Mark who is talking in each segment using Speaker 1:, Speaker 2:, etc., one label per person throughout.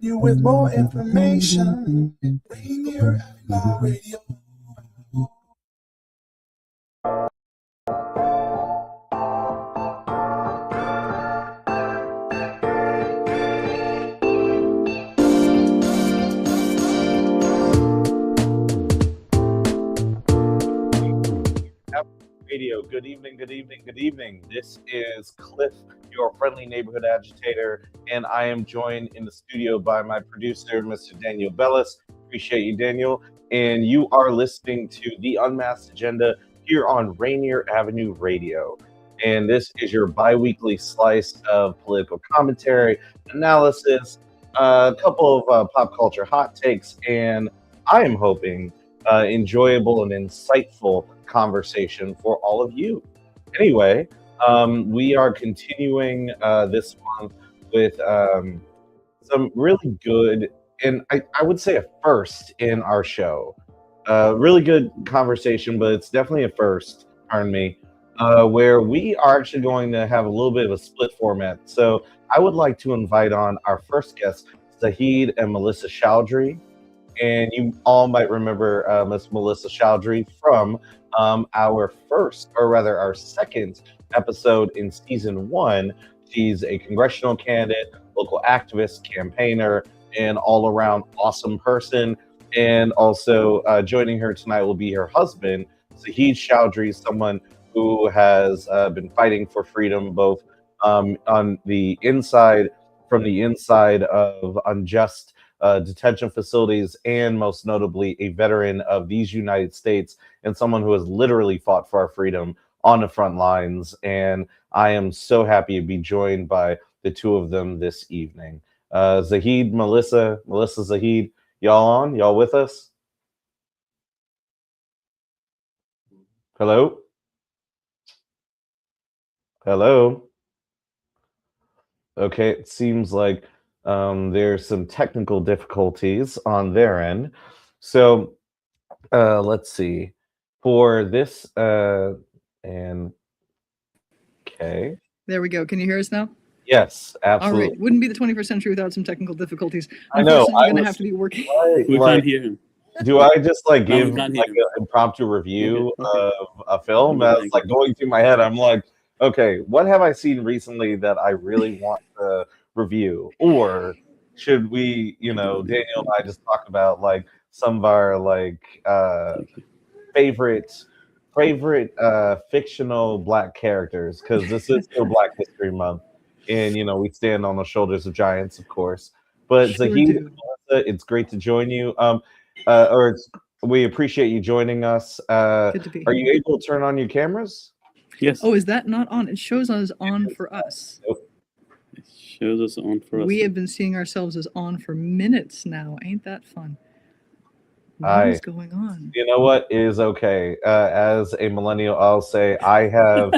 Speaker 1: You with more information. Rainier Avenue Radio.
Speaker 2: Radio. Good evening, good evening, good evening. This is Cliff, your friendly neighborhood agitator, and I am joined in the studio by my producer, Mr. Daniel Bellis. Appreciate you, Daniel. And you are listening to the Unmasked Agenda here on Rainier Avenue Radio. And this is your bi-weekly slice of political commentary, analysis, a couple of pop culture hot takes, and I am hoping enjoyable and insightful conversation for all of you. Anyway, we are continuing this month with some really good, and I would say a first in our show. Really good conversation, but it's definitely a first, pardon me, where we are actually going to have a little bit of a split format. So I would like to invite on our first guests, Zahid and Melissa Chaudhry. And you all might remember Miss Melissa Chaudhry from our first, or rather our second episode in season 1. She's a congressional candidate, local activist, campaigner, and all-around awesome person. And also joining her tonight will be her husband, Zahid Chaudhry, someone who has been fighting for freedom both on the inside, from the inside of unjust detention facilities, and most notably a veteran of these United States and someone who has literally fought for our freedom on the front lines. And I am so happy to be joined by the two of them this evening. Zahid, Melissa, Zahid, y'all on? Y'all with us? Hello? Hello? Okay, it seems like there's some technical difficulties on their end. So let's see. For this, and okay.
Speaker 3: There we go. Can you hear us now?
Speaker 2: Yes, absolutely.
Speaker 3: All right. Wouldn't be the 21st century without some technical difficulties.
Speaker 2: I know.
Speaker 3: You're going to have to be working.
Speaker 4: We can't hear him.
Speaker 2: Do I just give
Speaker 4: an
Speaker 2: impromptu review of a film? That's going through my head. I'm like, okay, what have I seen recently that I really want to review? Or should we, Daniel and I just talk about some of our favorite fictional Black characters, because this is still Black History Month, and we stand on the shoulders of giants, of course. But
Speaker 3: Sure
Speaker 2: Zahid,
Speaker 3: do.
Speaker 2: it's great to join you. We appreciate you joining us.
Speaker 3: Good to be
Speaker 2: Are
Speaker 3: here.
Speaker 2: you able to turn on your cameras?
Speaker 4: Yes.
Speaker 3: Oh, is that not on? It shows us on for us.
Speaker 4: It shows us on for us.
Speaker 3: We have been seeing ourselves as on for minutes now. Ain't that fun? What is going on?
Speaker 2: You know what is okay? As a millennial, I'll say I have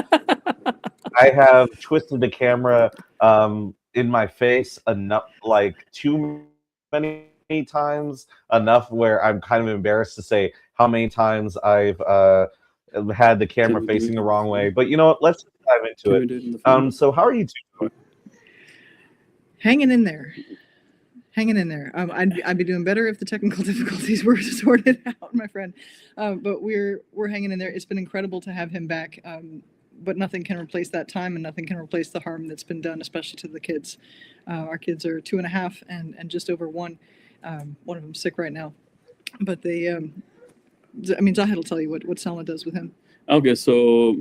Speaker 2: twisted the camera in my face enough, too many times, enough where I'm kind of embarrassed to say how many times I've had the camera facing the wrong way. But you know what? Let's dive into it. So how are you two doing?
Speaker 3: Hanging in there. I'd be doing better if the technical difficulties were sorted out, my friend. But we're hanging in there. It's been incredible to have him back. But nothing can replace that time, and nothing can replace the harm that's been done, especially to the kids. Our kids are 2.5 and just over 1. One of them's sick right now. But Zahid will tell you what Selma does with him.
Speaker 4: Okay, so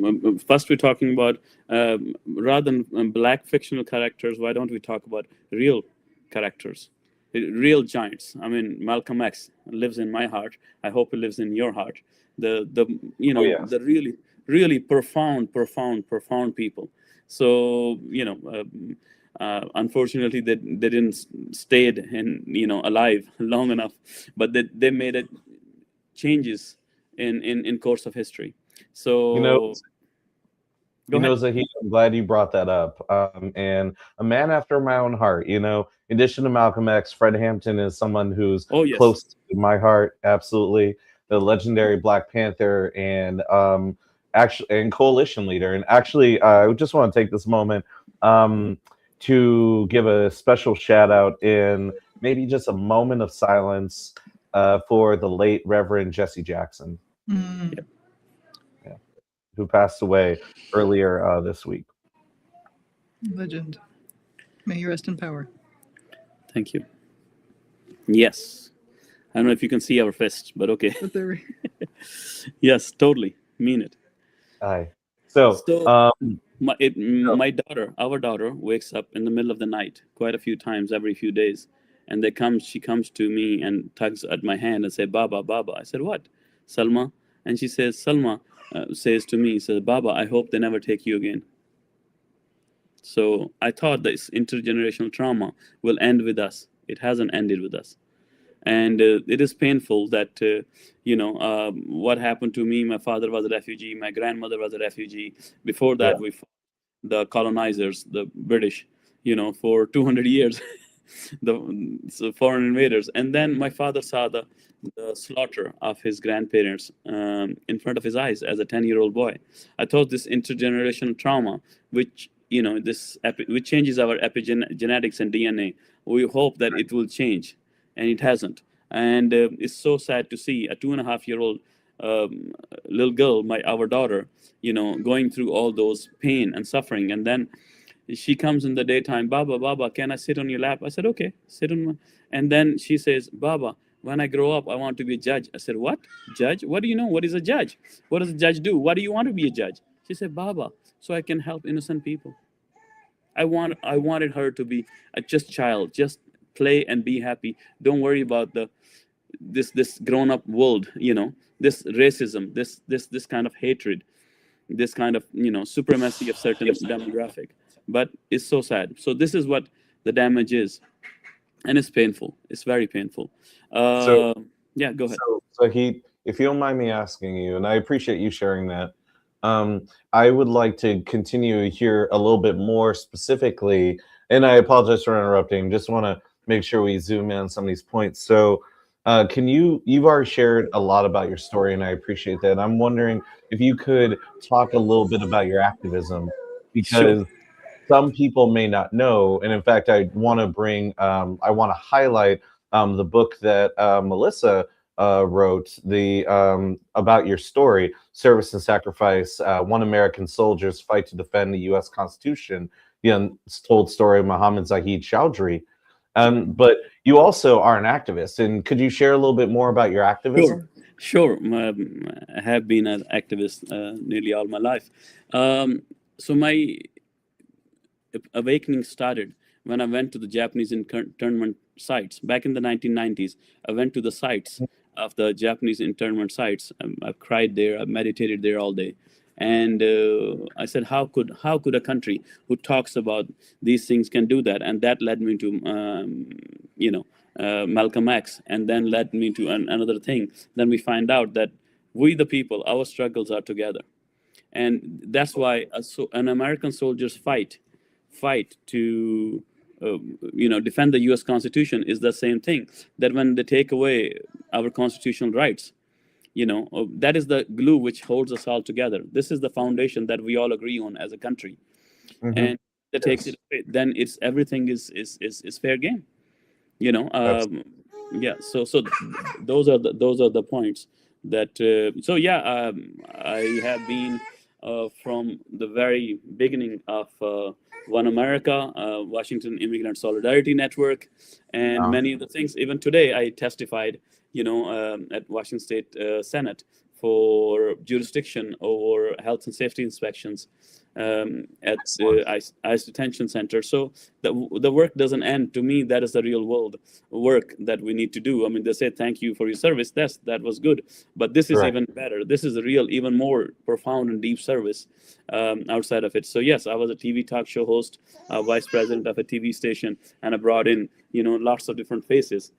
Speaker 4: first we're talking about, rather than Black fictional characters, why don't we talk about real characters, real giants? Malcolm X lives in my heart. I hope he lives in your heart. The really profound people. So unfortunately they didn't stayed alive long enough, but they made changes in course of history. So
Speaker 2: Zahid, I'm glad you brought that up. And a man after my own heart. In addition to Malcolm X, Fred Hampton is someone who's close to my heart. Absolutely, the legendary Black Panther and coalition leader. And actually, I just want to take this moment to give a special shout out in maybe just a moment of silence for the late Reverend Jesse Jackson,
Speaker 3: Mm.
Speaker 2: who passed away earlier this week.
Speaker 3: Legend. May you rest in power.
Speaker 4: Thank you. Yes. I don't know if you can see our fists, but okay.
Speaker 3: But there,
Speaker 4: Yes, totally. Mean it.
Speaker 2: Aye. So,
Speaker 4: Our daughter wakes up in the middle of the night quite a few times every few days. And she comes to me and tugs at my hand and say, Baba, Baba. I said, what? Salma? And she says, Salma says to me, says, Baba, I hope they never take you again. So I thought this intergenerational trauma will end with us. It hasn't ended with us. And it is painful that, what happened to me, my father was a refugee, my grandmother was a refugee. Before that, we fought the colonizers, the British, for 200 years, the foreign invaders. And then my father saw the slaughter of his grandparents in front of his eyes as a 10-year-old boy. I thought this intergenerational trauma, which which changes our epigenetics and DNA, we hope that it will change. And it hasn't. And it's so sad to see a 2.5-year-old little girl, our daughter, going through all those pain and suffering. And then she comes in the daytime, Baba, Baba, can I sit on your lap? I said, okay, sit on my. And then she says, Baba, when I grow up, I want to be a judge. I said, what? Judge? What do you know? What is a judge? What does a judge do? Why do you want to be a judge? She said, Baba, so I can help innocent people. I wanted her to be a just child, just play and be happy. Don't worry about this grown-up world, this racism, this kind of hatred, this kind of supremacy of certain demographic. But it's so sad. So this is what the damage is, and it's painful. It's very painful. Yeah, go ahead.
Speaker 2: So if you don't mind me asking you, and I appreciate you sharing that, I would like to continue here a little bit more specifically, and I apologize for interrupting. Just want to make sure we zoom in on some of these points. So you've already shared a lot about your story, and I appreciate that. I'm wondering if you could talk a little bit about your activism, because some people may not know. And in fact, I want to highlight the book that Melissa wrote, about your story, Service and Sacrifice, One American Soldier's Fight to Defend the U.S. Constitution, the untold story of Muhammad Zahid Chaudhry. But you also are an activist, and could you share a little bit more about your activism?
Speaker 4: Sure. I have been an activist nearly all my life. So my awakening started when I went to the Japanese internment sites back in the 1990s. I went to the sites of the Japanese internment sites. I've cried there. I've meditated there all day. And I said, how could a country who talks about these things can do that? And that led me to, Malcolm X, and then led me to another thing. Then we find out that we, the people, our struggles are together. And that's why an American soldier's fight to, defend the U.S. Constitution is the same thing. That when they take away our constitutional rights, that is the glue which holds us all together. This is the foundation that we all agree on as a country. Mm-hmm. And that takes it away, then it's everything is fair game. Yeah. So those are the points that. I have been from the very beginning of One America, Washington Immigrant Solidarity Network, and many of the things. Even today, I testified, at Washington State Senate for jurisdiction over health and safety inspections at ICE detention center. So the work doesn't end. To me, that is the real world work that we need to do. I mean, they say thank you for your service. That was good, but this is even better. This is a real, even more profound and deep service outside of it. So yes, I was a TV talk show host, vice president of a TV station, and I brought in lots of different faces,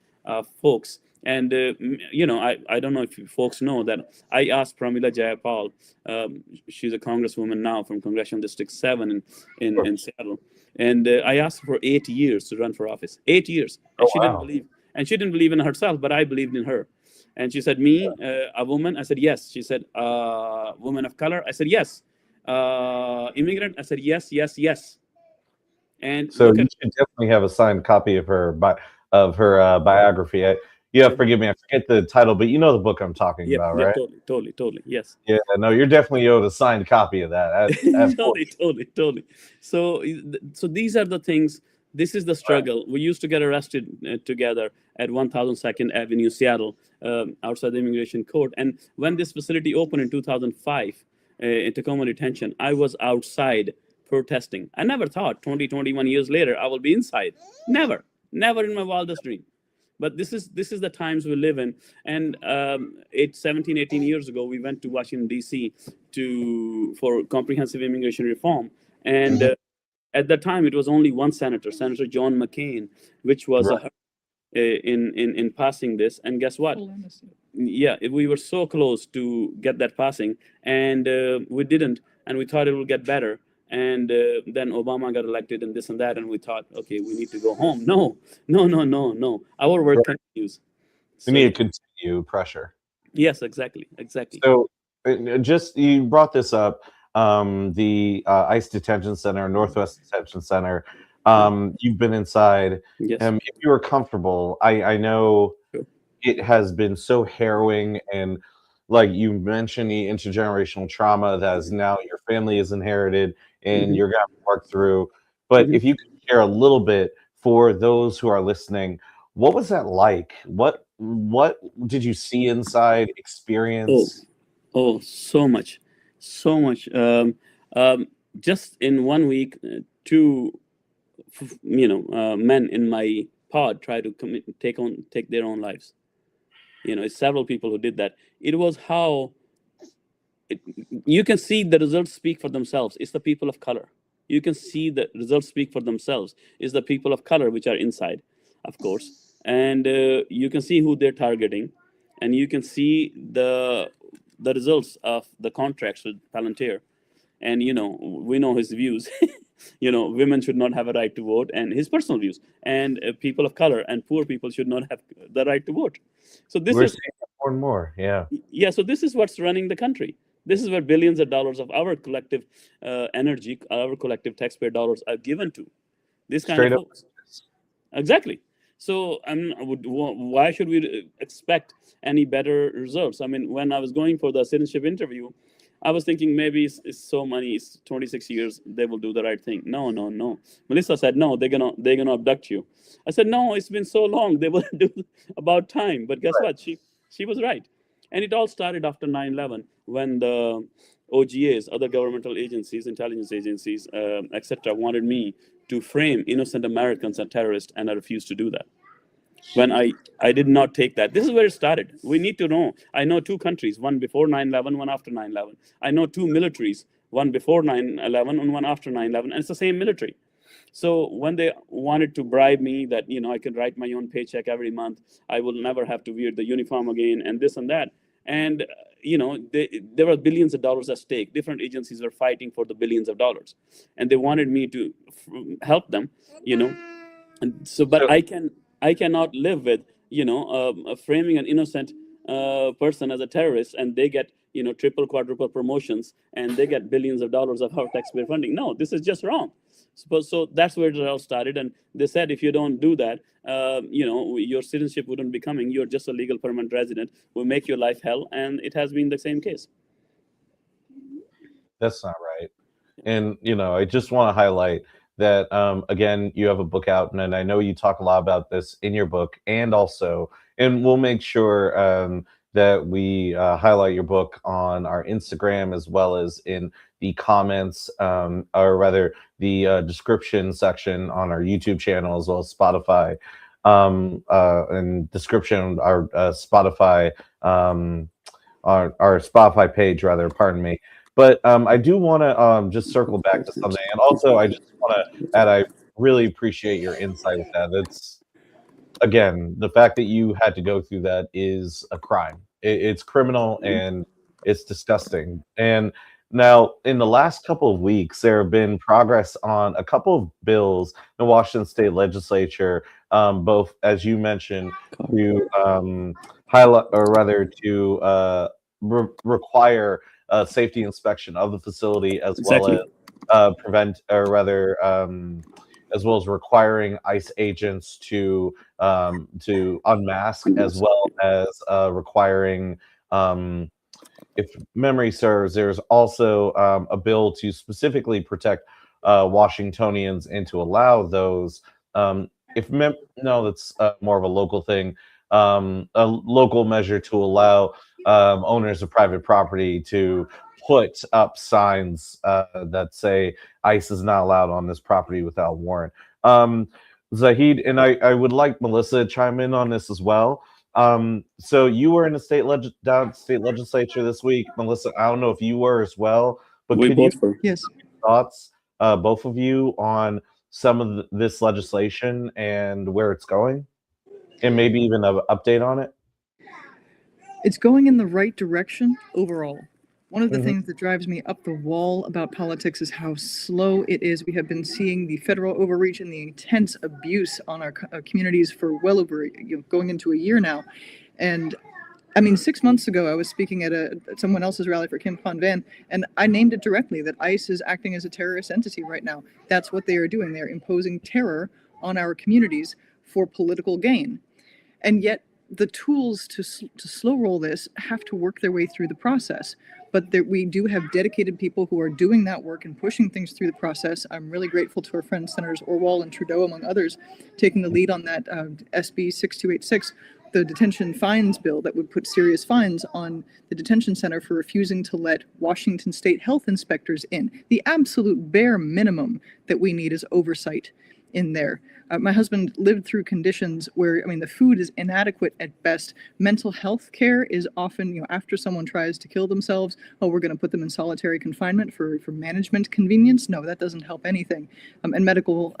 Speaker 4: folks. And, I don't know if you folks know that I asked Pramila Jayapal, she's a congresswoman now from Congressional District 7 in Seattle. And I asked her for 8 years to run for office. 8 years. And she didn't believe in herself, but I believed in her. And she said, me, a woman? I said, yes. She said, woman of color? I said, yes. Immigrant? I said, yes, yes, yes. And
Speaker 2: So
Speaker 4: look
Speaker 2: you
Speaker 4: at
Speaker 2: should definitely have a signed copy of her biography. You have to forgive me, I forget the title, but you know the book I'm talking about,
Speaker 4: yep,
Speaker 2: right?
Speaker 4: totally, yes.
Speaker 2: Yeah, no, you're definitely owed a signed copy of that. At
Speaker 4: Totally. So these are the things. This is the struggle. We used to get arrested together at 1002nd Avenue, Seattle, outside the immigration court. And when this facility opened in 2005, in Tacoma detention, I was outside protesting. I never thought 21 years later I will be inside. Never in my wildest dream. But this is the times we live in. And 18 years ago, we went to Washington D.C. for comprehensive immigration reform. And at that time, it was only one senator, Senator John McCain, which was
Speaker 2: Right.
Speaker 4: in passing this. And guess what? Yeah, we were so close to get that passing, and we didn't. And we thought it would get better. And then Obama got elected, and this and that, and we thought, okay, we need to go home. No. Our work
Speaker 2: Right.
Speaker 4: continues.
Speaker 2: We
Speaker 4: So
Speaker 2: need to continue pressure.
Speaker 4: yes, exactly.
Speaker 2: So, just you brought this up, the ICE detention center, Northwest Detention Center. You've been inside.
Speaker 4: Yes.
Speaker 2: If you were comfortable, I know
Speaker 4: Sure.
Speaker 2: it has been so harrowing, and like you mentioned, the intergenerational trauma that is now your family has inherited, and you're going to work through. But if you could share a little bit for those who are listening, what was that like? What did you see inside, experience?
Speaker 4: Oh, so much. Just in 1 week, two men in my pod tried to take their own lives. It's several people who did that. It was you can see the results speak for themselves. It's the people of color. You can see the results speak for themselves. It's the people of color which are inside, of course. And you can see who they're targeting, and you can see the results of the contracts with Palantir. And we know his views. Women should not have a right to vote, and his personal views. And people of color and poor people should not have the right to vote. So
Speaker 2: We're seeing it more and more. Yeah.
Speaker 4: So this is what's running the country. This is where billions of dollars of our collective energy, our collective taxpayer dollars are given to. This kind
Speaker 2: Straight
Speaker 4: of
Speaker 2: up.
Speaker 4: folks. Exactly. So why should we expect any better results? I mean, when I was going for the citizenship interview, I was thinking maybe it's so many, it's 26 years, they will do the right thing. No. Melissa said, no, they're gonna abduct you. I said, no, it's been so long, they will do about time. But guess what? She was right. And it all started after 9/11, when the OGAs, other governmental agencies, intelligence agencies, etc., wanted me to frame innocent Americans as terrorists, and I refused to do that. When I did not take that. This is where it started. We need to know. I know two countries, one before 9/11, one after 9/11. I know two militaries, one before 9/11 and one after 9/11, and it's the same military. So when they wanted to bribe me that, I can write my own paycheck every month, I will never have to wear the uniform again, and this and that. And, there were billions of dollars at stake. Different agencies were fighting for the billions of dollars. And they wanted me to help them, And so, but I cannot live with, framing an innocent person as a terrorist, and they get, triple, quadruple promotions, and they get billions of dollars of our taxpayer funding. No, this is just wrong. So that's where it all started. And they said, if you don't do that, your citizenship wouldn't be coming. You're just a legal permanent resident. We'll make your life hell. And it has been the same case.
Speaker 2: That's not right. And, I just want to highlight that, again, you have a book out, and I know you talk a lot about this in your book, and we'll make sure that we highlight your book on our Instagram, as well as in the comments, or rather the description section on our YouTube channel, as well as Spotify, and description, our Spotify, our Spotify page, rather, pardon me. But I do want to just circle back to something. And also, I just want to add, I really appreciate your insight with that. It's, again, the fact that you had to go through that is a crime. It's criminal, and it's disgusting. And now, in the last couple of weeks, there have been progress on a couple of bills in the Washington State Legislature, both, as you mentioned, to highlight, or rather to require safety inspection of the facility, as well as prevent, or rather as well as requiring ICE agents to unmask, as well as requiring, if memory serves, there's also a bill to specifically protect Washingtonians and to allow those. No, that's more of a local thing. A local measure to allow owners of private property to put up signs that say ICE is not allowed on this property without warrant. Zahid, and I would like Melissa to chime in on this as well. So you were in the state legislature this week, Melissa. I don't know if you were as well, but
Speaker 4: We
Speaker 2: could you
Speaker 4: both were.
Speaker 3: Yes.
Speaker 2: thoughts, both of you, on some of this legislation and where it's going, and maybe even an update on it?
Speaker 3: It's going in the right direction overall. One of the
Speaker 2: Mhm.
Speaker 3: things that drives me up the wall about politics is how slow it is. We have been seeing the federal overreach and the intense abuse on our communities for well over, going into a year now. And I mean, 6 months ago, I was speaking at someone else's rally for Kim Van Van, and I named it directly that ICE is acting as a terrorist entity right now. That's what they are doing. They're imposing terror on our communities for political gain. And yet the tools to slow roll this have to work their way through the process. But we do have dedicated people who are doing that work and pushing things through the process. I'm really grateful to our friends, Senators Orwell and Trudeau, among others, taking the lead on that SB 6286, the detention fines bill that would put serious fines on the detention center for refusing to let Washington state health inspectors in. The absolute bare minimum that we need is oversight in there. My husband lived through conditions where, I mean, the food is inadequate at best. Mental health care is often, after someone tries to kill themselves, oh, we're going to put them in solitary confinement for management convenience. No, that doesn't help anything. And medical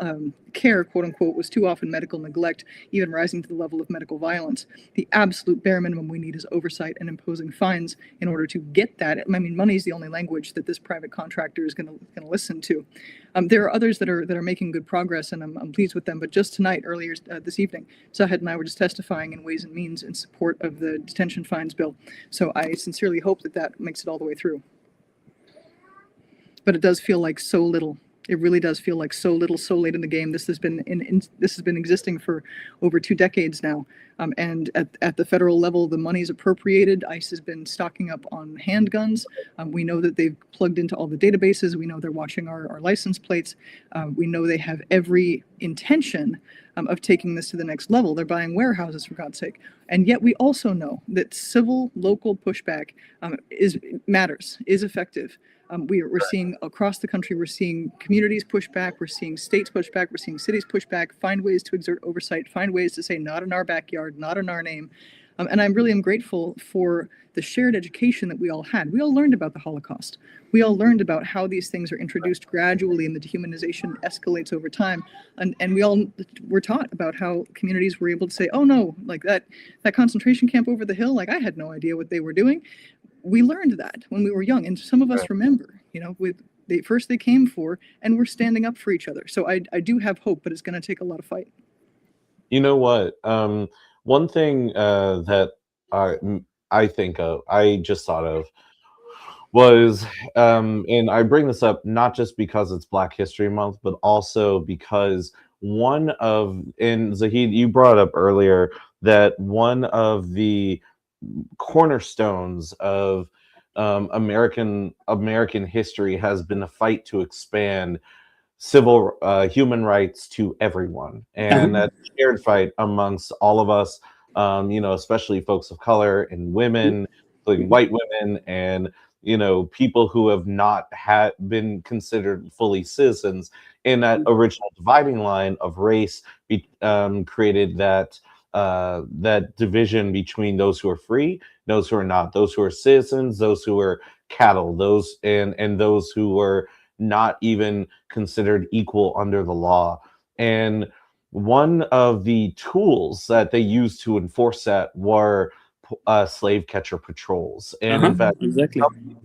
Speaker 3: care, quote unquote, was too often medical neglect, even rising to the level of medical violence. The absolute bare minimum we need is oversight and imposing fines in order to get that. I mean, money is the only language that this private contractor is going to listen to. There are others that are making good progress, and I'm pleased with them. But just tonight, earlier this evening, Zahid and I were just testifying in Ways and Means in support of the detention fines bill. So I sincerely hope that makes it all the way through. But it does feel like so little. It really does feel like so little, so late in the game. This has been existing for over 2 decades now. And at the federal level, the money's appropriated. ICE has been stocking up on handguns. We know that they've plugged into all the databases. We know they're watching our license plates. We know they have every intention of taking this to the next level. They're buying warehouses, for God's sake. And yet we also know that civil, local pushback matters, is effective. We're seeing across the country, we're seeing communities push back, we're seeing states push back, we're seeing cities push back, find ways to exert oversight, find ways to say not in our backyard, not in our name. And I really am grateful for the shared education that we all had. We all learned about the Holocaust. We all learned about how these things are introduced gradually and the dehumanization escalates over time. And we all were taught about how communities were able to say, oh no, like that concentration camp over the hill, like I had no idea what they were doing. We learned that when we were young, and some of us remember, first they came for, and we're standing up for each other. So I do have hope, but it's going to take a lot of fight.
Speaker 2: You know what? One thing that I think of, I just thought of, was, and I bring this up not just because it's Black History Month, but also because and Zahid, you brought up earlier that one of the cornerstones of American history has been a fight to expand civil human rights to everyone, and that shared fight amongst all of us, especially folks of color and women, including white women, and people who have not been considered fully citizens. And that original dividing line of race created that division between those who are free, those who are not, those who are citizens, those who are cattle, those and those who were not even considered equal under the law. And one of the tools that they used to enforce that were slave catcher patrols. And in fact,
Speaker 4: exactly,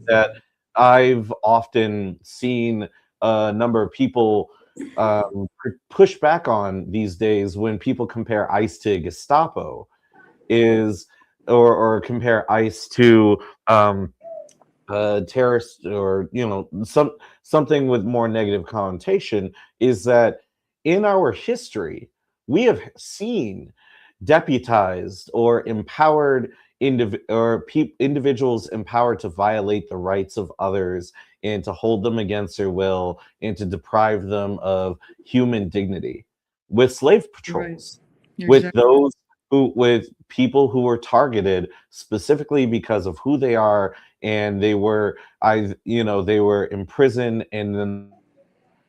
Speaker 2: that I've often seen a number of people push back on these days when people compare ICE to Gestapo or compare ICE to terrorist, or something with more negative connotation, is that in our history, we have seen deputized or empowered individuals empowered to violate the rights of others and to hold them against their will and to deprive them of human dignity with slave patrols,
Speaker 3: You're
Speaker 2: with
Speaker 3: exactly
Speaker 2: those with people who were targeted specifically because of who they are, and they were they were imprisoned and then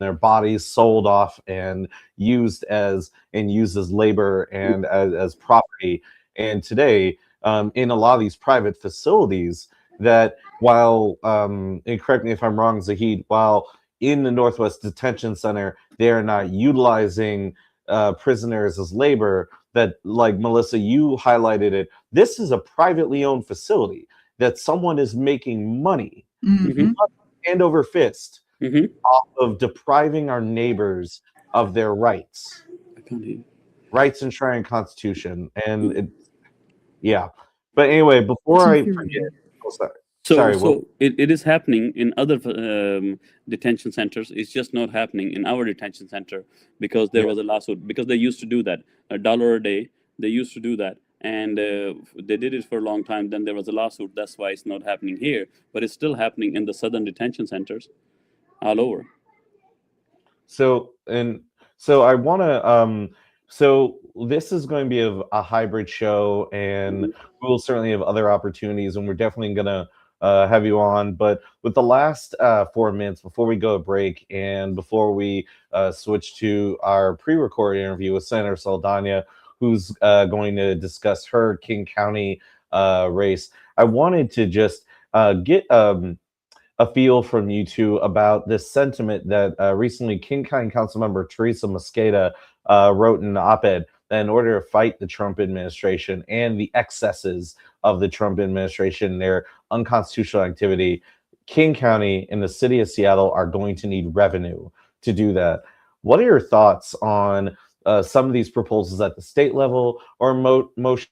Speaker 2: their bodies sold off and used as labor and as property. And today, in a lot of these private facilities, that while and correct me if I'm wrong, Zahid, while in the Northwest Detention Center they are not utilizing prisoners as labor, that, like Melissa, you highlighted it, this is a privately owned facility that someone is making money hand over fist off of depriving our neighbors of their rights.
Speaker 4: I can't hear you.
Speaker 2: Rights enshrined in Constitution. And but anyway, before I forget,
Speaker 4: it is happening in other detention centers. It's just not happening in our detention center because there was a lawsuit, because they used to do that $1 a day. They used to do that, and they did it for a long time. Then there was a lawsuit. That's why it's not happening here, but it's still happening in the southern detention centers all over. So
Speaker 2: I want to so this is going to be a hybrid show, and we'll certainly have other opportunities, and we're definitely going to have you on. But with the last 4 minutes before we go to break and before we switch to our pre-recorded interview with Senator Saldaña, who's going to discuss her King County race, I wanted to just get a feel from you two about this sentiment that recently King County Councilmember Teresa Mosqueda wrote in an op-ed that in order to fight the Trump administration and the excesses of the Trump administration, their unconstitutional activity, King County and the city of Seattle are going to need revenue to do that. What are your thoughts on some of these proposals at the state level or motions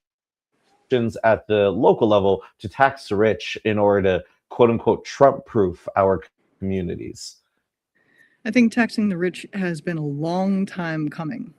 Speaker 2: at the local level to tax the rich in order to quote unquote Trump-proof our communities?
Speaker 3: I think taxing the rich has been a long time coming.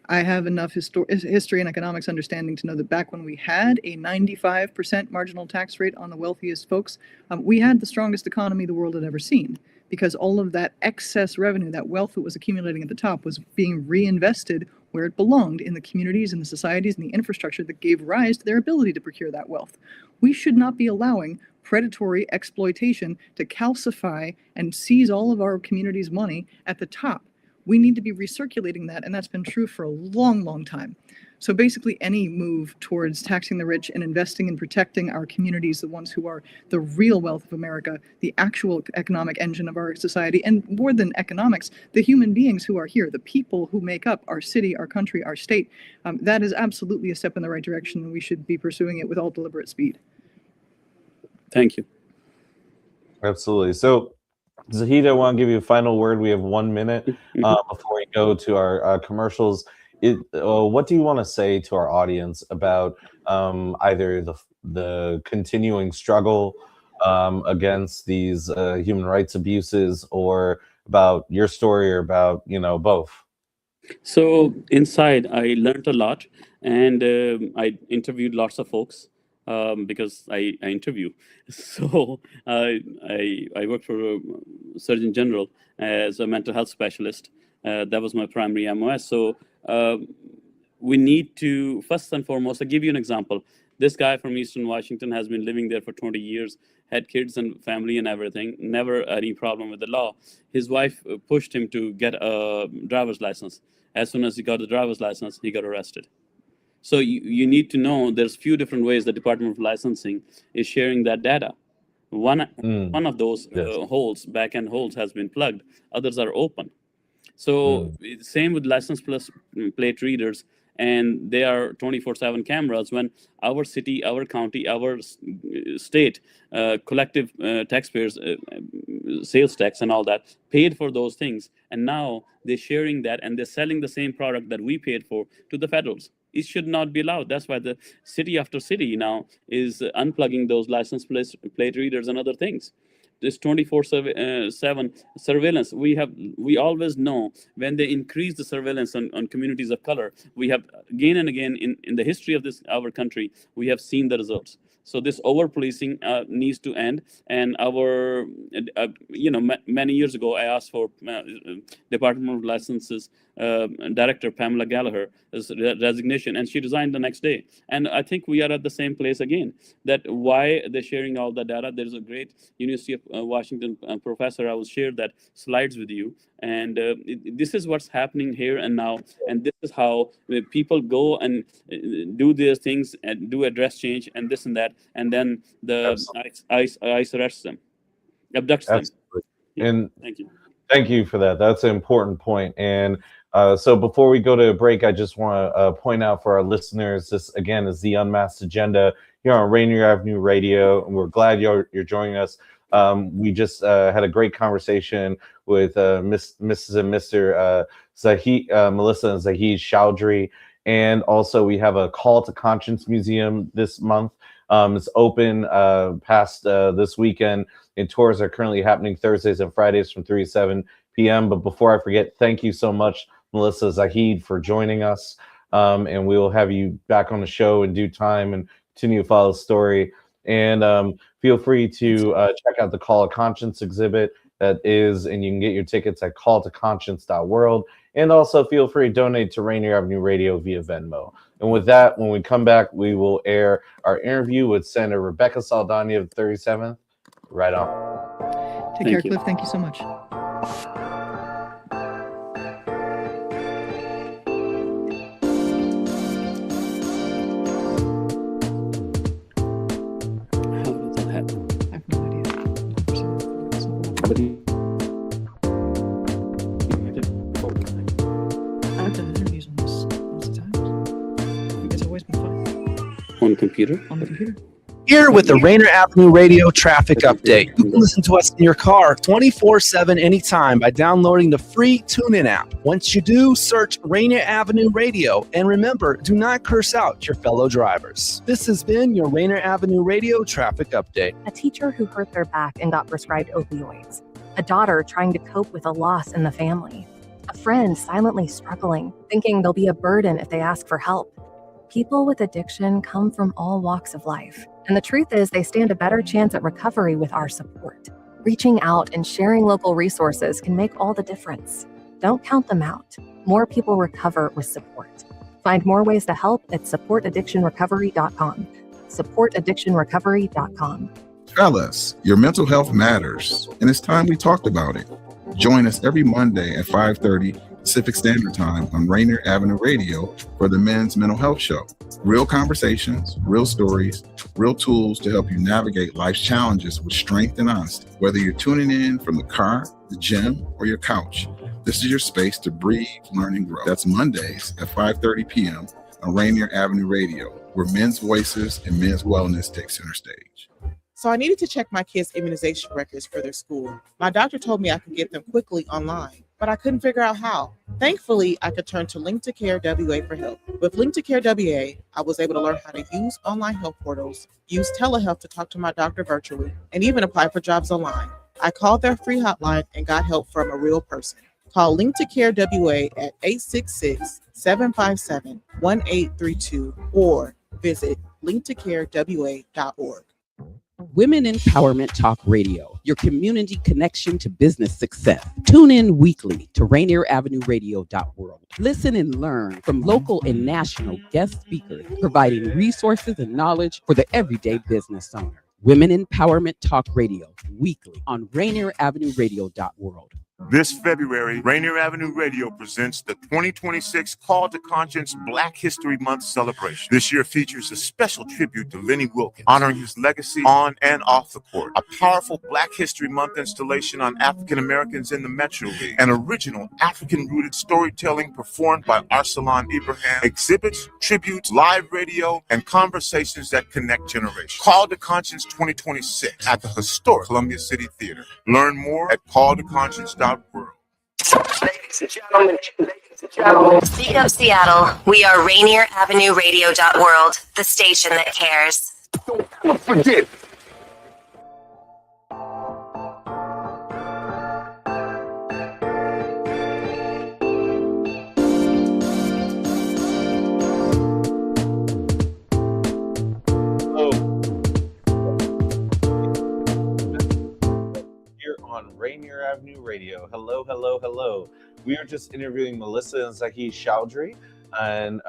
Speaker 3: I have enough history and economics understanding to know that back when we had a 95% marginal tax rate on the wealthiest folks, we had the strongest economy the world had ever seen, because all of that excess revenue, that wealth that was accumulating at the top, was being reinvested where it belonged, in the communities and the societies and the infrastructure that gave rise to their ability to procure that wealth. We should not be allowing predatory exploitation to calcify and seize all of our community's money at the top. We need to be recirculating that, and that's been true for a long, long time. So basically any move towards taxing the rich and investing in protecting our communities, the ones who are the real wealth of America, the actual economic engine of our society, and more than economics, the human beings who are here, the people who make up our city, our country, our state, that is absolutely a step in the right direction, and we should be pursuing it with all deliberate speed.
Speaker 4: Thank you.
Speaker 2: Absolutely. So, Zahid, I want to give you a final word. We have 1 minute before we go to our commercials. What do you want to say to our audience about either the continuing struggle against these human rights abuses, or about your story, or about both?
Speaker 4: So inside, I learned a lot, and I interviewed lots of folks. Because I interview. So I worked for a Surgeon General as a mental health specialist. That was my primary MOS. So we need to, first and foremost, I'll give you an example. This guy from Eastern Washington has been living there for 20 years, had kids and family and everything, never any problem with the law. His wife pushed him to get a driver's license. As soon as he got the driver's license, he got arrested. So you need to know there's few different ways the Department of Licensing is sharing that data. One of those holes, back-end holes, has been plugged. Others are open. So same with license plus plate readers, and they are 24/7 cameras. When our city, our county, our state, collective taxpayers, sales tax and all that, paid for those things, and now they're sharing that and they're selling the same product that we paid for to the federals. It should not be allowed. That's why the city after city now is unplugging those license plate readers and other things this 24/7 surveillance. We always know when they increase the surveillance on communities of color, we have again and again in the history of our country, we have seen the results. So this over policing needs to end. And our, many years ago, I asked for Department of Licenses Director Pamela Gallagher's resignation, and she resigned the next day. And I think we are at the same place again. That why they're sharing all the data. There's a great University of Washington professor. I will share that slides with you. And this is what's happening here and now. And this is how people go and do their things and do address change and this and that. And then the ICE arrests them, abducts them. Yeah.
Speaker 2: And
Speaker 4: thank you.
Speaker 2: Thank you for that. That's an important point. And so before we go to a break, I just want to point out for our listeners, this again is the Unmasked Agenda here on Rainier Avenue Radio, and we're glad you're joining us. We just had a great conversation with Mrs. and Mr. Zahid, Melissa and Zahid Chaudhry, and also we have a Call to Conscience Museum this month. It's open past this weekend, and tours are currently happening Thursdays and Fridays from 3 to 7 p.m. But before I forget, thank you so much, Melissa, Zahid, for joining us. And we will have you back on the show in due time and continue to follow the story. And feel free to check out the Call of Conscience exhibit that is, and you can get your tickets at calltoconscience.world. And also feel free to donate to Rainier Avenue Radio via Venmo. And with that, when we come back, we will air our interview with Senator Rebecca Saldaña of 37th. Right on.
Speaker 3: Take care, Cliff. Thank you so much.
Speaker 4: On computer?
Speaker 3: On the computer.
Speaker 5: Here with the Rainier Avenue Radio traffic update. You can listen to us in your car 24/7 anytime by downloading the free TuneIn app. Once you do, search Rainier Avenue Radio. And remember, do not curse out your fellow drivers. This has been your Rainier Avenue Radio traffic update.
Speaker 6: A teacher who hurt their back and got prescribed opioids. A daughter trying to cope with a loss in the family. A friend silently struggling, thinking they'll be a burden if they ask for help. People with addiction come from all walks of life. And the truth is they stand a better chance at recovery with our support. Reaching out and sharing local resources can make all the difference. Don't count them out. More people recover with support. Find more ways to help at supportaddictionrecovery.com. supportaddictionrecovery.com.
Speaker 7: Fellas, your mental health matters, and it's time we talked about it. Join us every Monday at 5:30 Pacific Standard Time on Rainier Avenue Radio for the Men's Mental Health Show. Real conversations, real stories, real tools to help you navigate life's challenges with strength and honesty. Whether you're tuning in from the car, the gym, or your couch, this is your space to breathe, learn, and grow. That's Mondays at 5:30 p.m. on Rainier Avenue Radio, where men's voices and men's wellness take center stage.
Speaker 8: So I needed to check my kids' immunization records for their school. My doctor told me I could get them quickly online, but I couldn't figure out how. Thankfully, I could turn to Link to Care WA for help. With Link to Care WA, I was able to learn how to use online health portals, use telehealth to talk to my doctor virtually, and even apply for jobs online. I called their free hotline and got help from a real person. Call Link to Care WA at 866-757-1832 or visit linktocarewa.org.
Speaker 9: Women Empowerment Talk Radio, your community connection to business success. Tune in weekly to RainierAvenueRadio.world. Listen and learn from local and national guest speakers, providing resources and knowledge for the everyday business owner. Women Empowerment Talk Radio, weekly on RainierAvenueRadio.world.
Speaker 10: This February, Rainier Avenue Radio presents the 2026 Call to Conscience Black History Month celebration. This year features a special tribute to Lenny Wilkins, honoring his legacy on and off the court. A powerful Black History Month installation on African Americans in the Metro League. An original African-rooted storytelling performed by Arsalan Ibrahim. Exhibits, tributes, live radio, and conversations that connect generations. Call to Conscience 2026 at the historic Columbia City Theater. Learn more at calltoconscience.world.
Speaker 11: Ladies and gentlemen, Speak Up Seattle. We are RainierAvenueRadio.world, the station that cares.
Speaker 10: Don't forget.
Speaker 2: on Rainier Avenue Radio. Hello, hello, hello. We are just interviewing Melissa and Zahid Chaudhry, and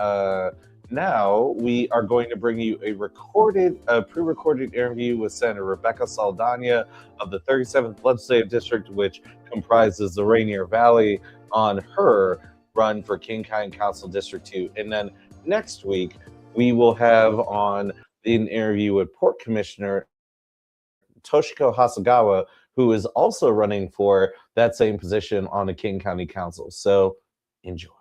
Speaker 2: now we are going to bring you a pre-recorded interview with Senator Rebecca Saldaña of the 37th Legislative District, which comprises the Rainier Valley, on her run for King County Council District 2. And then next week, we will have on an interview with Port Commissioner Toshiko Hasagawa, who is also running for that same position on the King County Council. So enjoy.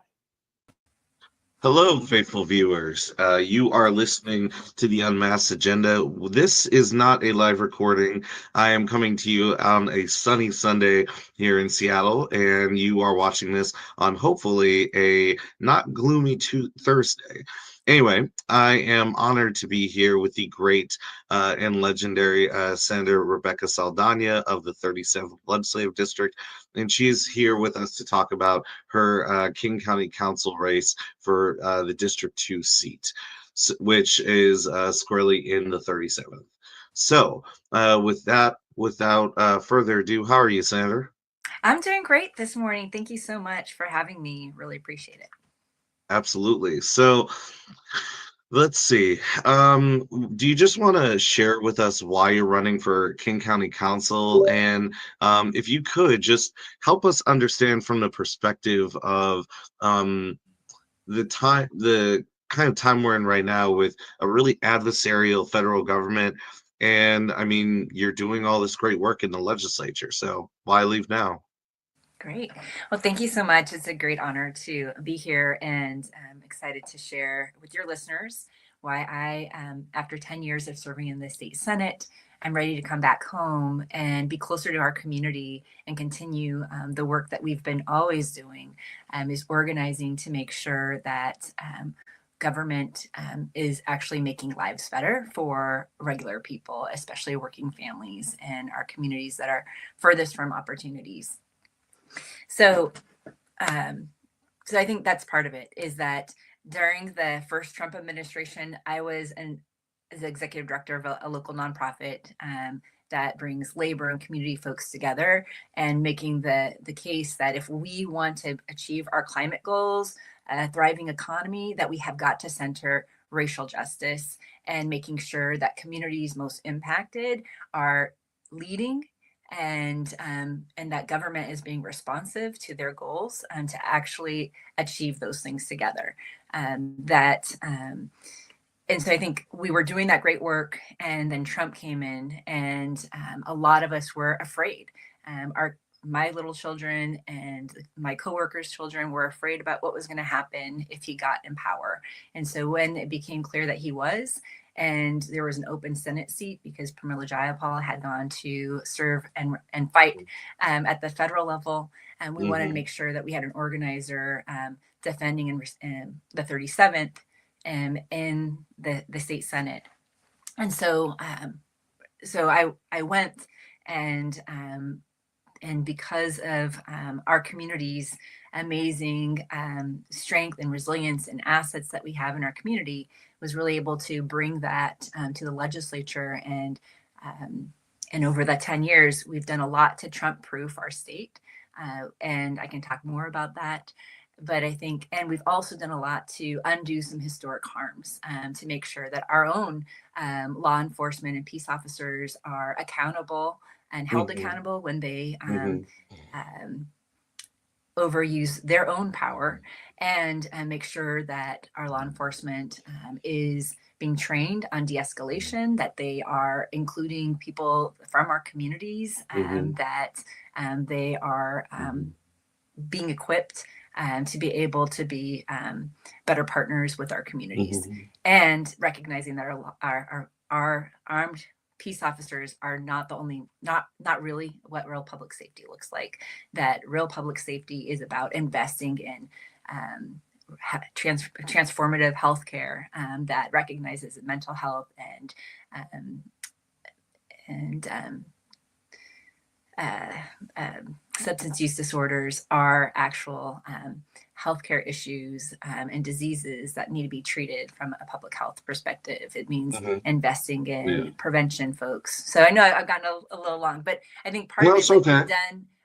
Speaker 2: Hello, faithful viewers. You are listening to the Unmasked Agenda. This is not a live recording. I am coming to you on a sunny Sunday here in Seattle, and you are watching this on hopefully a not gloomy Thursday. Anyway, I am honored to be here with the great and legendary Senator Rebecca Saldaña of the 37th Legislative District, and she's here with us to talk about her King County Council race for the District 2 seat, which is squarely in the 37th. So without further ado, how are you, Senator?
Speaker 12: I'm doing great this morning. Thank you so much for having me. Really appreciate it.
Speaker 2: Absolutely. So let's see. Do you just want to share with us why you're running for King County Council? And if you could just help us understand from the perspective of the kind of time we're in right now with a really adversarial federal government. And I mean, you're doing all this great work in the legislature. So why leave now?
Speaker 12: Great. Well, thank you so much. It's a great honor to be here, and I'm excited to share with your listeners why I, after 10 years of serving in the state Senate, I'm ready to come back home and be closer to our community and continue the work that we've been always doing, is organizing to make sure that government is actually making lives better for regular people, especially working families and our communities that are furthest from opportunities. So I think that's part of it, is that during the first Trump administration, I was the executive director of a local nonprofit that brings labor and community folks together, and making the case that if we want to achieve our climate goals, a thriving economy, that we have got to center racial justice and making sure that communities most impacted are leading, and that government is being responsive to their goals and to actually achieve those things together. And so I think we were doing that great work, and then Trump came in, and a lot of us were afraid. My little children and my coworkers' children were afraid about what was going to happen if he got in power. And so when it became clear that he was, and there was an open Senate seat because Pramila Jayapal had gone to serve and fight at the federal level, and we wanted to make sure that we had an organizer defending the 37th in the state Senate. And so I went, and because of our community's amazing strength and resilience and assets that we have in our community, was really able to bring that to the legislature. And over that 10 years, we've done a lot to Trump-proof our state. And I can talk more about that. But I think, and we've also done a lot to undo some historic harms, to make sure that our own law enforcement and peace officers are accountable and held accountable when they overuse their own power, and make sure that our law enforcement is being trained on de-escalation, that they are including people from our communities, that they are being equipped to be able to be better partners with our communities, and recognizing that our armed peace officers are not really what real public safety looks like. That real public safety is about investing in transformative healthcare that recognizes that mental health and substance use disorders are actual healthcare issues and diseases that need to be treated from a public health perspective. It means investing in prevention, folks. So I know I've gotten a little long, but I think part of it is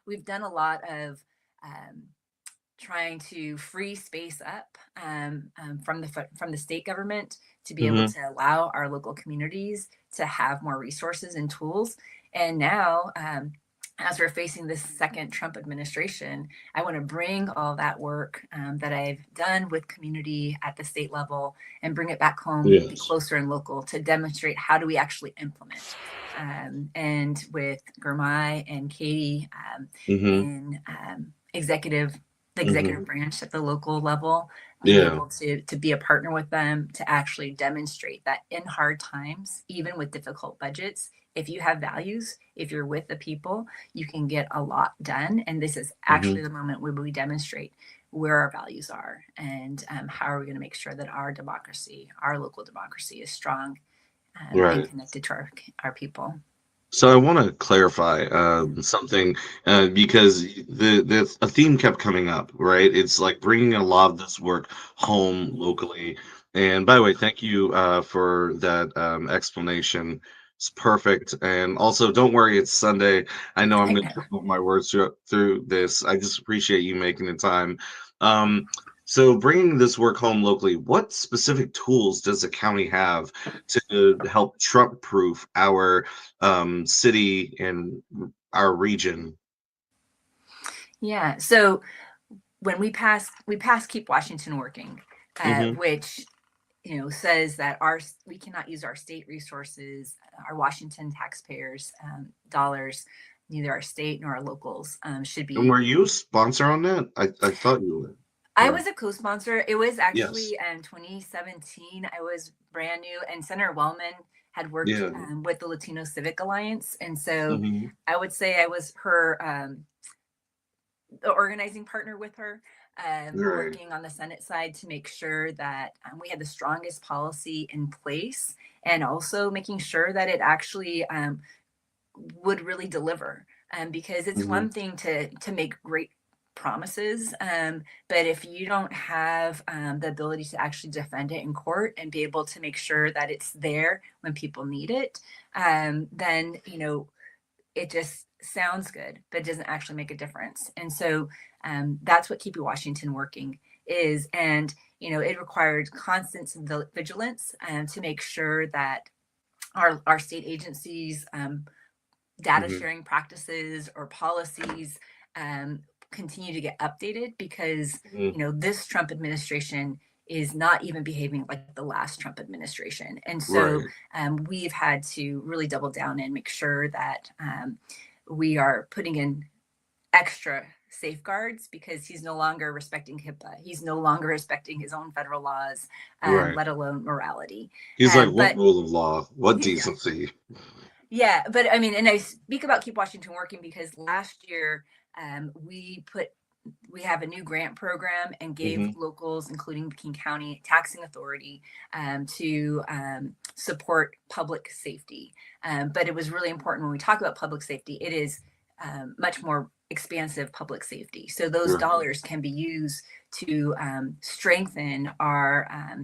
Speaker 12: we've done a lot of trying to free space up from the state government to be able to allow our local communities to have more resources and tools. And now, as we're facing this second Trump administration, I want to bring all that work that I've done with community at the state level and bring it back home, be closer and local, to demonstrate how do we actually implement. And with Gurmai and Katie in the executive branch at the local level, being able to be a partner with them to actually demonstrate that in hard times, even with difficult budgets, if you have values, if you're with the people, you can get a lot done. And this is actually the moment where we demonstrate where our values are and how are we going to make sure that our democracy, our local democracy, is strong and connected to our people.
Speaker 2: So I want to clarify something because a theme kept coming up, right? It's like bringing a lot of this work home locally. And by the way, thank you for that explanation. It's perfect. And also, don't worry, it's Sunday. I know I'm going to put my words through this. I just appreciate you making the time. So bringing this work home locally, what specific tools does the county have to help Trump-proof our city and our region?
Speaker 12: Yeah, so when we passed Keep Washington Working, which says that we cannot use our state resources, our Washington taxpayers' dollars, neither our state nor our locals should be.
Speaker 2: And were you a sponsor on that? I thought you were.
Speaker 12: I was a co-sponsor. It was actually in 2017. I was brand new, and Senator Wellman had worked with the Latino Civic Alliance, and so I would say I was her the organizing partner with her, working on the Senate side to make sure that we had the strongest policy in place, and also making sure that it actually would really deliver. Because it's one thing to make great promises, but if you don't have the ability to actually defend it in court and be able to make sure that it's there when people need it, then it just sounds good, but it doesn't actually make a difference. And so that's what Keep Washington Working is. And it required constant vigilance to make sure that our state agencies data sharing practices or policies continue to get updated, because this Trump administration is not even behaving like the last Trump administration. And so we've had to really double down and make sure that we are putting in extra safeguards, because he's no longer respecting HIPAA. He's no longer respecting his own federal laws, let alone morality.
Speaker 2: He's like, what rule of law? What decency?
Speaker 12: Yeah, but I mean, and I speak about Keep Washington Working because last year we have a new grant program and gave locals, including King County Taxing Authority, to support public safety. But it was really important when we talk about public safety, it is much more expansive public safety. So those dollars can be used to strengthen our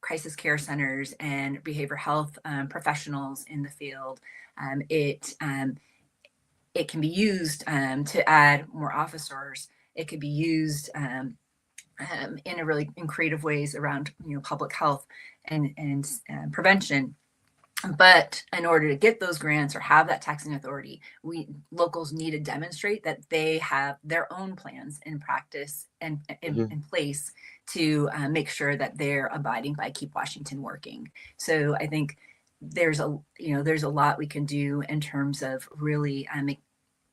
Speaker 12: crisis care centers and behavioral health professionals in the field. It can be used to add more officers. It could be used in creative ways around public health and prevention. But in order to get those grants or have that taxing authority, locals need to demonstrate that they have their own plans in practice and in place to make sure that they're abiding by Keep Washington Working. So I think there's a lot we can do in terms of really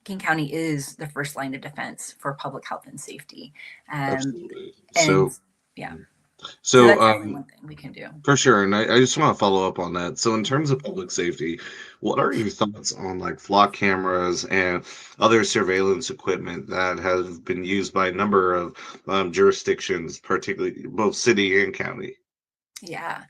Speaker 12: King County is the first line of defense for public health and safety.
Speaker 2: Absolutely.
Speaker 12: So that's definitely one thing we can do.
Speaker 2: For sure. And I just want to follow up on that. So in terms of public safety, what are your thoughts on like flock cameras and other surveillance equipment that have been used by a number of jurisdictions, particularly both city and county?
Speaker 12: Yeah.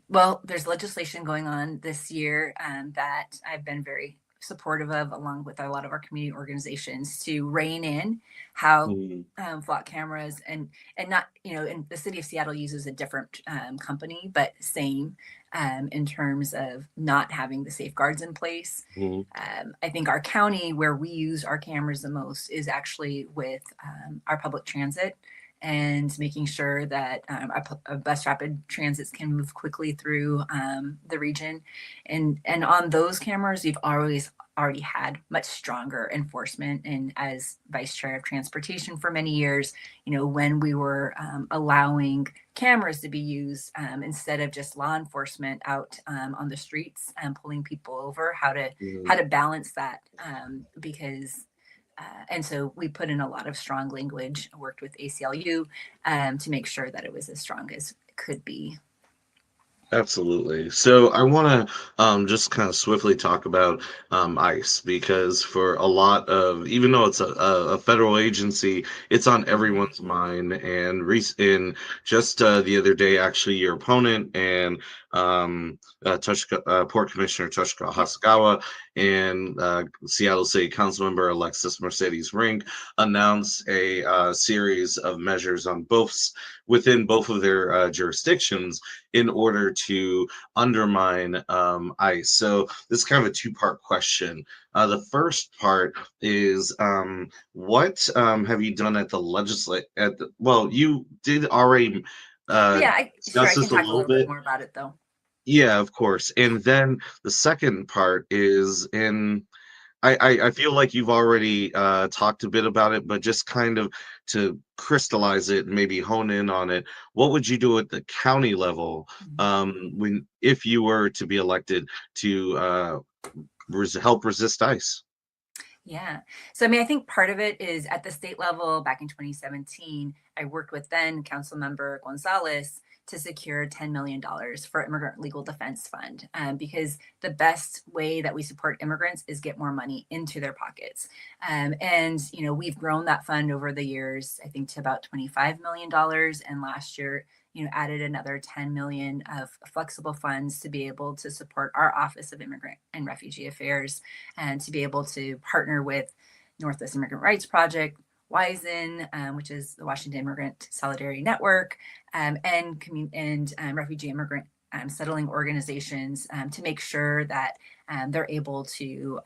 Speaker 12: Well, there's legislation going on this year that I've been very supportive of, along with a lot of our community organizations, to rein in how flock cameras and not, and the city of Seattle uses a different company, but same in terms of not having the safeguards in place. I think our county, where we use our cameras the most, is actually with our public transit, and making sure that our bus rapid transits can move quickly through the region. And on those cameras, we've already had much stronger enforcement. And as vice chair of transportation for many years, when we were allowing cameras to be used instead of just law enforcement out on the streets and pulling people over, how to balance that, because and so we put in a lot of strong language, worked with ACLU to make sure that it was as strong as it could be.
Speaker 2: Absolutely. So I want to just kind of swiftly talk about ICE, because for a lot of, even though it's a federal agency, it's on everyone's mind. And in just the other day, actually, your opponent and Port Commissioner Toshika Hasagawa and Seattle City Councilmember Alexis Mercedes Rink announced a series of measures on within both of their jurisdictions in order to undermine ICE. So this is kind of a two-part question. The first part is, what have you done at the legislature? Well, you did already
Speaker 12: I
Speaker 2: discuss
Speaker 12: can
Speaker 2: this a
Speaker 12: talk a
Speaker 2: little
Speaker 12: little bit more about it, though.
Speaker 2: Yeah, of course. And then the second part is I feel like you've already talked a bit about it, but just kind of to crystallize it and maybe hone in on it, what would you do at the county level if you were to be elected to help resist ICE?
Speaker 12: Yeah. So, I think part of it is at the state level. Back in 2017, I worked with then Council Member Gonzalez to secure $10 million for Immigrant Legal Defense Fund, because the best way that we support immigrants is get more money into their pockets. And we've grown that fund over the years, I think, to about $25 million. And last year, added another 10 million of flexible funds to be able to support our Office of Immigrant and Refugee Affairs, and to be able to partner with Northwest Immigrant Rights Project, WISN, which is the Washington Immigrant Solidarity Network, and refugee immigrant settling organizations, to make sure that they're able to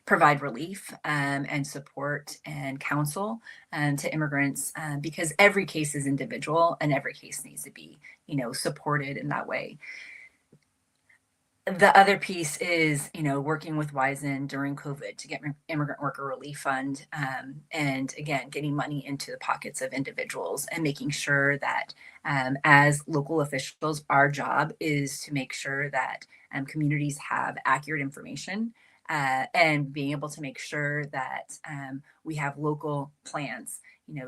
Speaker 12: provide relief and support and counsel to immigrants, because every case is individual and every case needs to be, supported in that way. The other piece is, working with WISN during COVID to get Immigrant Worker Relief Fund, and again, getting money into the pockets of individuals and making sure that as local officials, our job is to make sure that communities have accurate information, and being able to make sure that we have local plans,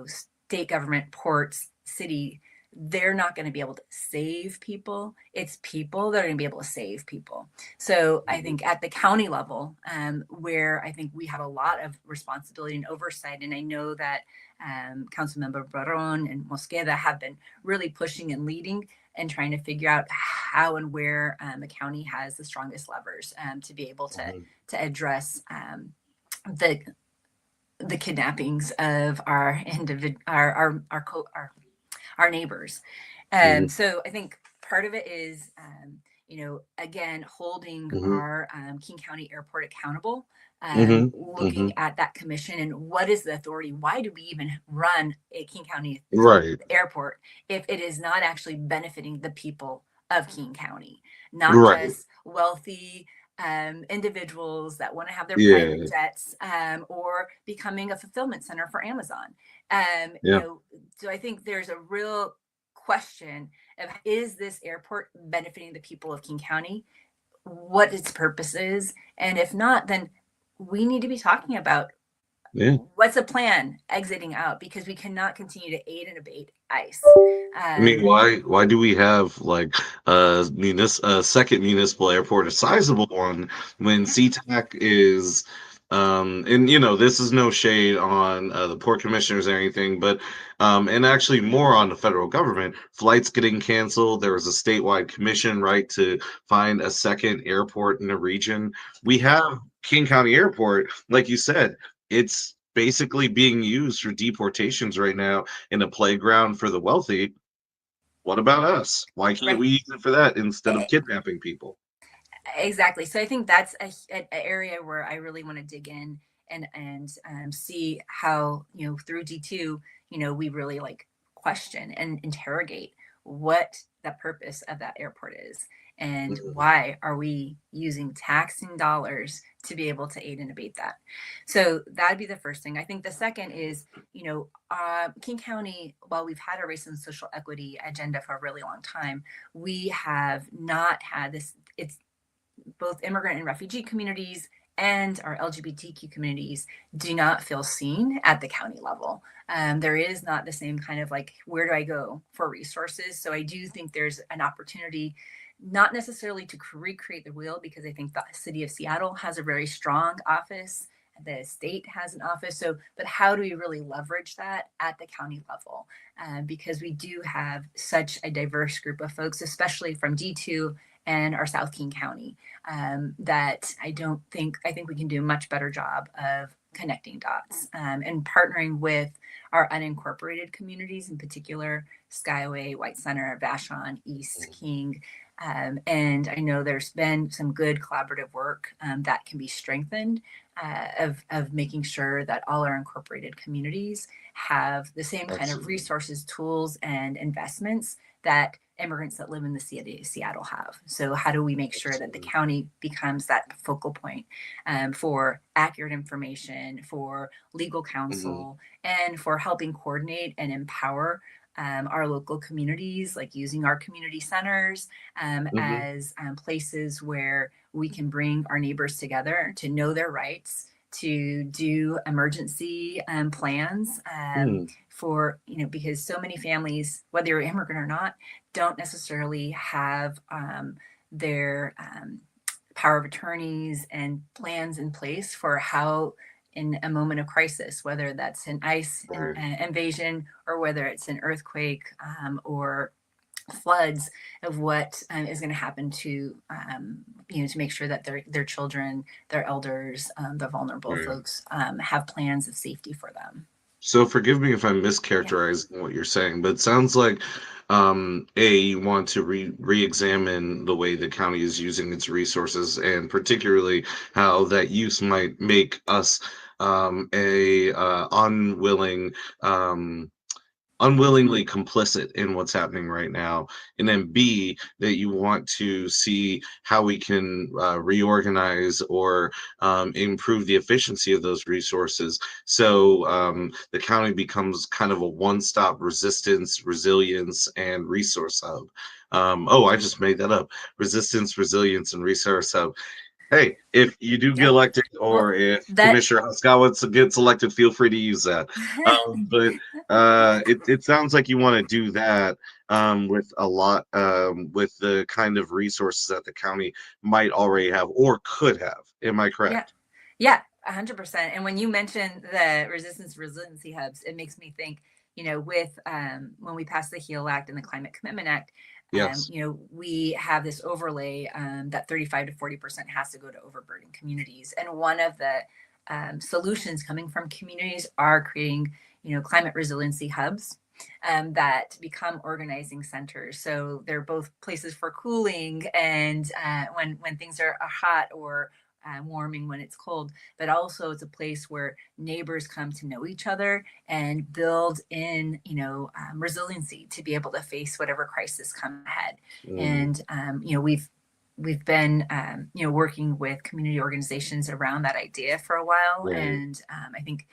Speaker 12: state government, ports, city. They're not going to be able to save people. It's people that are going to be able to save people. So I think at the county level, where I think we have a lot of responsibility and oversight, and I know that Councilmember Barron and Mosqueda have been really pushing and leading and trying to figure out how and where the county has the strongest levers to be able to address the kidnappings of our neighbors. So I think part of it is, again, holding our King County Airport accountable, looking at that commission and what is the authority? Why do we even run a King County airport if it is not actually benefiting the people of King County, not just wealthy individuals that want to have their private jets, or becoming a fulfillment center for Amazon. So I think there's a real question of, is this airport benefiting the people of King County? What its purpose is? And if not, then we need to be talking about what's the plan exiting out, because we cannot continue to aid and abet ICE.
Speaker 2: Why do we have like a second municipal airport, a sizable one, when SeaTac is and this is no shade on the port commissioners or anything, but and actually more on the federal government, flights getting canceled. There was a statewide commission, right, to find a second airport in the region. We have King County Airport, like you said, it's basically being used for deportations right now in a playground for the wealthy. What about us? Why can't
Speaker 12: Right.
Speaker 2: we use it for that instead of kidnapping people?
Speaker 12: Exactly. So I think that's an area where I really want to dig in and see how, through D2, we really like question and interrogate what the purpose of that airport is and why are we using taxing dollars to be able to aid and abate that. So that'd be the first thing. I think the second is, King County, while we've had a race and social equity agenda for a really long time, we have not had this. It's both immigrant and refugee communities and our LGBTQ communities do not feel seen at the county level. There is not the same kind of like, where do I go for resources? So I do think there's an opportunity, not necessarily to recreate the wheel, because I think the city of Seattle has a very strong office. The state has an office. So, but how do we really leverage that at the county level? Because we do have such a diverse group of folks, especially from D2 and our South King County, that I think we can do a much better job of connecting dots and partnering with our unincorporated communities, in particular, Skyway, White Center, Vashon, East King. And I know there's been some good collaborative work that can be strengthened of making sure that all our incorporated communities have the same kind of resources, tools, and investments that immigrants that live in the city of Seattle have. So how do we make sure that the county becomes that focal point for accurate information, for legal counsel, and for helping coordinate and empower our local communities, like using our community centers as places where we can bring our neighbors together to know their rights, to do emergency plans for, because so many families, whether you're immigrant or not, don't necessarily have their power of attorneys and plans in place for how, in a moment of crisis, whether that's an ICE invasion or whether it's an earthquake or floods, of what is going to happen to to make sure that their children, their elders, the vulnerable folks have plans of safety for them.
Speaker 2: So forgive me if I'm mischaracterizing what you're saying, but it sounds like you want to re-examine the way the county is using its resources, and particularly how that use might make us unwillingly complicit in what's happening right now. And then B, that you want to see how we can reorganize or improve the efficiency of those resources, so the county becomes kind of a one-stop resistance, resilience, and resource hub. I just made that up. Resistance, resilience, and resource hub. Hey, if you do get elected, or if Commissioner Huskowitz gets elected, feel free to use that. But it sounds like you want to do that with a lot, with the kind of resources that the county might already have or could have. Am I correct?
Speaker 12: Yeah, 100%. And when you mention the resistance resiliency hubs, it makes me think, with when we passed the HEAL Act and the Climate Commitment Act, we have this overlay that 35 to 40% has to go to overburdened communities. And one of the solutions coming from communities are creating, climate resiliency hubs that become organizing centers. So they're both places for cooling and when things are hot, or warming when it's cold, but also it's a place where neighbors come to know each other and build in, resiliency to be able to face whatever crisis come ahead. And, we've been, working with community organizations around that idea for a while. And I think,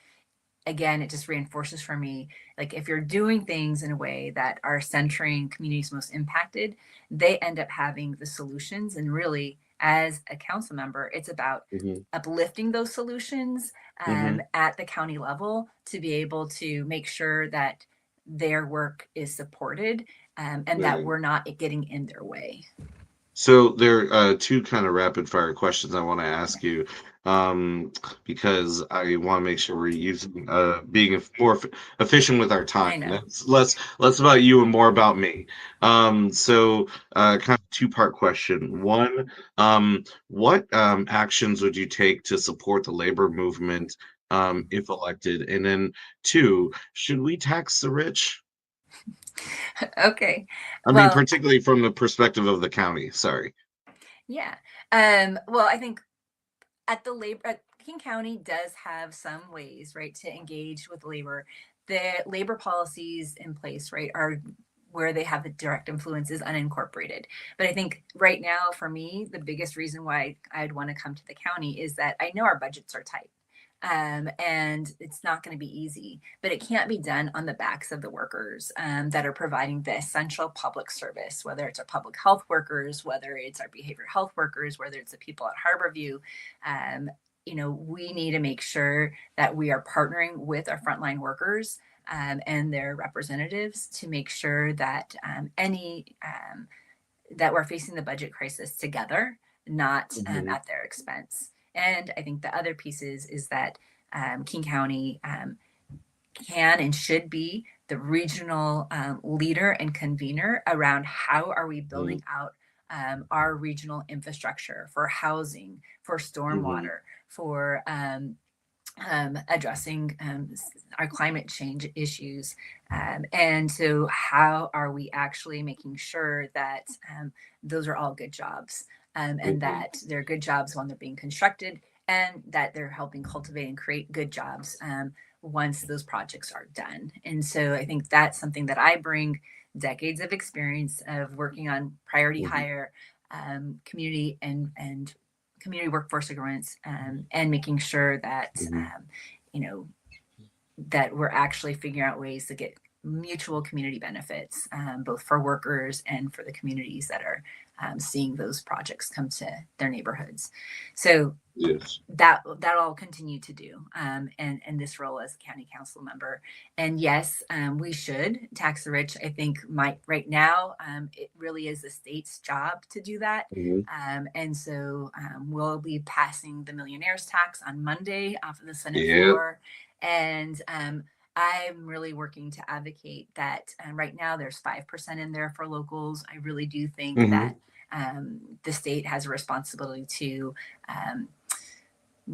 Speaker 12: again, it just reinforces for me, like, if you're doing things in a way that are centering communities most impacted, they end up having the solutions. And really, as a council member, it's about uplifting those solutions at the county level to be able to make sure that their work is supported and that we're not getting in their way.
Speaker 2: So there are two kind of rapid fire questions I want to ask you. because I want to make sure we're using being more efficient with our time.
Speaker 12: I know.
Speaker 2: It's less about you and more about me. So kind of two-part question. One, what actions would you take to support the labor movement if elected? And then two, should we tax the rich?
Speaker 12: Okay.
Speaker 2: I mean,
Speaker 12: Well,
Speaker 2: particularly from the perspective of the county. Sorry.
Speaker 12: yeah. Well, I think King County does have some ways, right, to engage with labor. The labor policies in place, right, are where they have the direct influence is unincorporated. But I think right now, for me, the biggest reason why I'd want to come to the county is that I know our budgets are tight. And it's not going to be easy, but it can't be done on the backs of the workers that are providing the essential public service, whether it's our public health workers, whether it's our behavioral health workers, whether it's the people at Harborview. We need to make sure that we are partnering with our frontline workers and their representatives to make sure that that we're facing the budget crisis together, not at their expense. And I think the other piece is that King County can and should be the regional leader and convener around how are we building out our regional infrastructure for housing, for stormwater, for addressing our climate change issues. And so how are we actually making sure that those are all good jobs and that they're good jobs when they're being constructed and that they're helping cultivate and create good jobs once those projects are done. And so I think that's something that I bring decades of experience of working on priority hire, community and community workforce agreements, and making sure that that we're actually figuring out ways to get mutual community benefits, both for workers and for the communities that are seeing those projects come to their neighborhoods. So that I'll continue to do, and this role as a county council member. And yes, we should tax the rich. I think right now it really is the state's job to do that. And so we'll be passing the millionaires tax on Monday off of the Senate floor. And I'm really working to advocate that right now there's 5% in there for locals. I really do think that the state has a responsibility to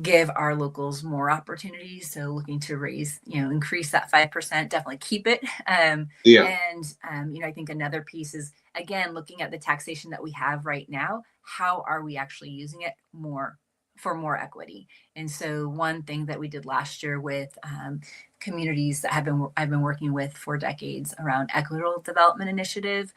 Speaker 12: give our locals more opportunities. So looking to raise, increase that 5%, definitely keep it. And, I think another piece is, again, looking at the taxation that we have right now, how are we actually using it for more equity? And so one thing that we did last year with communities that I've been working with for decades around equitable development initiative,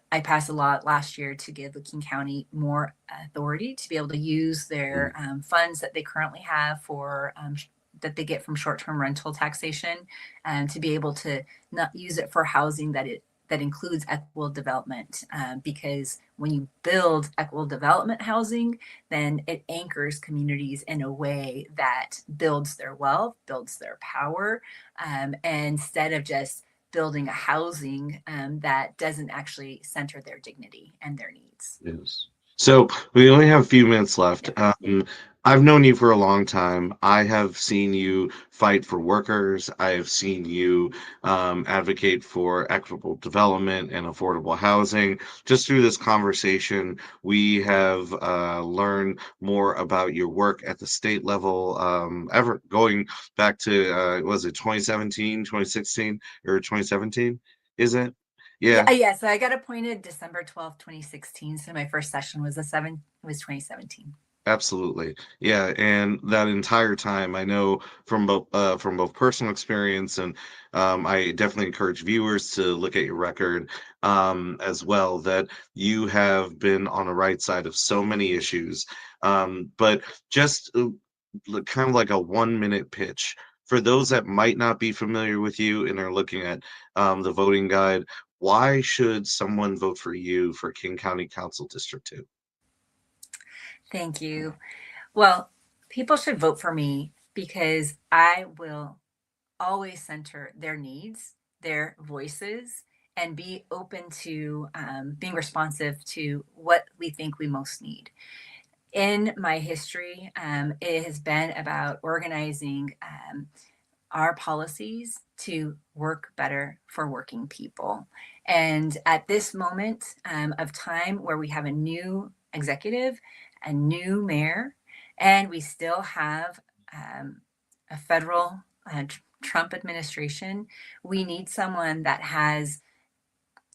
Speaker 12: I passed a law last year to give the King County more authority to be able to use their funds that they currently have for that they get from short-term rental taxation, to be able to not use it for housing that includes equitable development, because when you build equitable development housing, then it anchors communities in a way that builds their wealth, builds their power, instead of just building a housing that doesn't actually center their dignity and their needs.
Speaker 2: Yes. So we only have a few minutes left. I've known you for a long time. I have seen you fight for workers. I have seen you advocate for equitable development and affordable housing. Just through this conversation, we have learned more about your work at the state level, ever going back to, was it 2017, 2016, or 2017? Is it?
Speaker 12: Yeah. So I got appointed December 12th, 2016. So my first session was 2017.
Speaker 2: Absolutely. Yeah. And that entire time, I know from both personal experience and I definitely encourage viewers to look at your record as well, that you have been on the right side of so many issues. But just kind of like a 1-minute pitch for those that might not be familiar with you and are looking at the voting guide. Why should someone vote for you for King County Council District 2?
Speaker 12: Thank you. Well, people should vote for me because I will always center their needs, their voices, and be open to being responsive to what we think we most need. In my history, it has been about organizing our policies to work better for working people. And at this moment of time where we have a new executive, a new mayor, and we still have a federal Trump administration, we need someone that has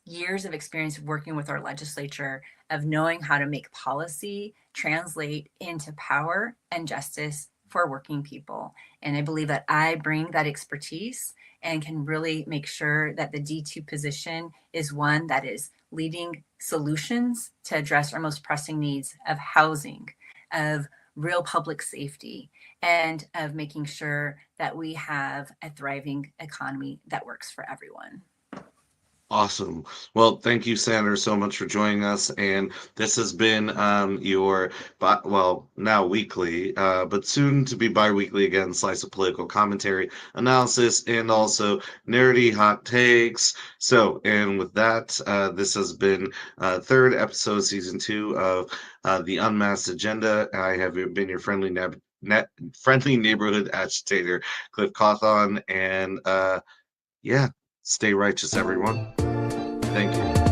Speaker 12: years of experience working with our legislature, of knowing how to make policy translate into power and justice for working people. And I believe that I bring that expertise and can really make sure that the D2 position is one that is leading solutions to address our most pressing needs of housing, of real public safety, and of making sure that we have a thriving economy that works for everyone.
Speaker 2: Awesome. Well, thank you, Senator, so much for joining us. And this has been your, well, now weekly, but soon to be bi-weekly again, slice of political commentary, analysis, and also nerdy hot takes. So, and with that, this has been third episode, season 2 of the Unmasked Agenda. I have been your friendly neighborhood agitator, Cliff Cawthon, and yeah, stay righteous, everyone. Thank you.